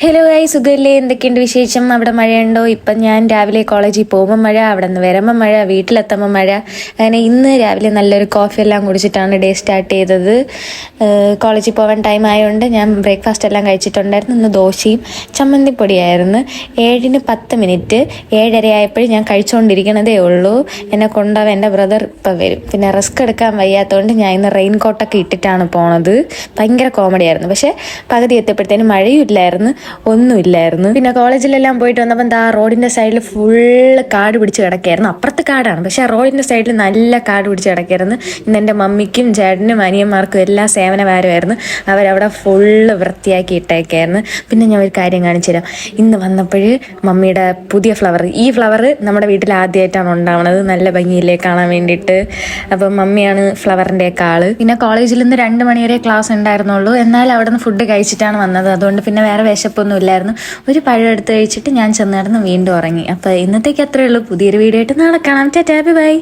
Hello സുഖല്ലേ, എന്തൊക്കെയുണ്ട് വിശേഷം? അവിടെ മഴയുണ്ടോ? ഇപ്പം ഞാൻ രാവിലെ കോളേജിൽ പോകുമ്പോൾ മഴ, അവിടെ നിന്ന് വരുമ്പോൾ മഴ, വീട്ടിലെത്തുമ്പോൾ മഴ. അങ്ങനെ ഇന്ന് രാവിലെ നല്ലൊരു കോഫി എല്ലാം കുടിച്ചിട്ടാണ് ഡേ സ്റ്റാർട്ട് ചെയ്തത്. കോളേജിൽ പോകാൻ ടൈം ആയതുകൊണ്ട് ഞാൻ ബ്രേക്ക്ഫാസ്റ്റ് എല്ലാം കഴിച്ചിട്ടുണ്ടായിരുന്നു. ഇന്ന് ദോശയും ചമ്മന്തിപ്പൊടിയായിരുന്നു. 7:10, 7:30 ആയപ്പോഴും ഞാൻ കഴിച്ചുകൊണ്ടിരിക്കണതേ ഉള്ളൂ. എന്നെ കൊണ്ടുപോകാൻ എൻ്റെ ബ്രദർ ഇപ്പം വരും. പിന്നെ റിസ്ക് എടുക്കാൻ വയ്യാത്തതുകൊണ്ട് ഞാൻ ഇന്ന് റെയിൻ കോട്ടൊക്കെ ഇട്ടിട്ടാണ് പോണത്. ഭയങ്കര കോമഡി ആയിരുന്നു. പക്ഷേ പകുതി എത്തിയപ്പോഴത്തേനും മഴയും ഇല്ലായിരുന്നു, ഒന്നുമില്ലായിരുന്നു. പിന്നെ കോളേജിലെല്ലാം പോയിട്ട് വന്നപ്പോൾ എന്താ റോഡിൻ്റെ സൈഡിൽ ഫുള്ള് കാട് പിടിച്ച് കിടക്കായിരുന്നു. അപ്പുറത്ത് കാടാണ്, പക്ഷേ ആ റോഡിൻ്റെ സൈഡിൽ നല്ല കാട് പിടിച്ച് കിടക്കായിരുന്നു. ഇന്ന് എൻ്റെ മമ്മിക്കും ചേട്ടനും അനിയന്മാർക്കും എല്ലാം സേവനഭാരമായിരുന്നു. അവരവിടെ ഫുള്ള് വൃത്തിയാക്കി ഇട്ടേക്കായിരുന്നു. പിന്നെ ഞാൻ ഒരു കാര്യം കാണിച്ചു തരാം. ഇന്ന് വന്നപ്പോൾ മമ്മിയുടെ പുതിയ ഫ്ലവർ, ഈ ഫ്ലവർ നമ്മുടെ വീട്ടിൽ ആദ്യമായിട്ടാണ് ഉണ്ടാവുന്നത്. നല്ല ഭംഗിയില്ലേ കാണാൻ വേണ്ടിയിട്ട്. അപ്പം മമ്മിയാണ് ഫ്ലവറിൻ്റെയൊക്കെ ആള്. പിന്നെ കോളേജിൽ നിന്ന് 2 മണി വരെ ക്ലാസ് ഉണ്ടായിരുന്നുള്ളൂ. എന്നാൽ അവിടെ നിന്ന് ഫുഡ് കഴിച്ചിട്ടാണ് വന്നത്. അതുകൊണ്ട് പിന്നെ വേറെ വിശപ്പൊന്നും ഇല്ലായിരുന്നു. ഒരു പഴം എടുത്ത് കഴിച്ചിട്ട് ഞാൻ ചെന്നിടന്ന് വീണ്ടും ഉറങ്ങി. അപ്പോൾ ഇന്നത്തേക്ക് അത്രയേ ഉള്ളൂ. പുതിയൊരു വീഡിയോ ആയിട്ട് നാളെ കാണാം. ടാറ്റാ, ബൈ.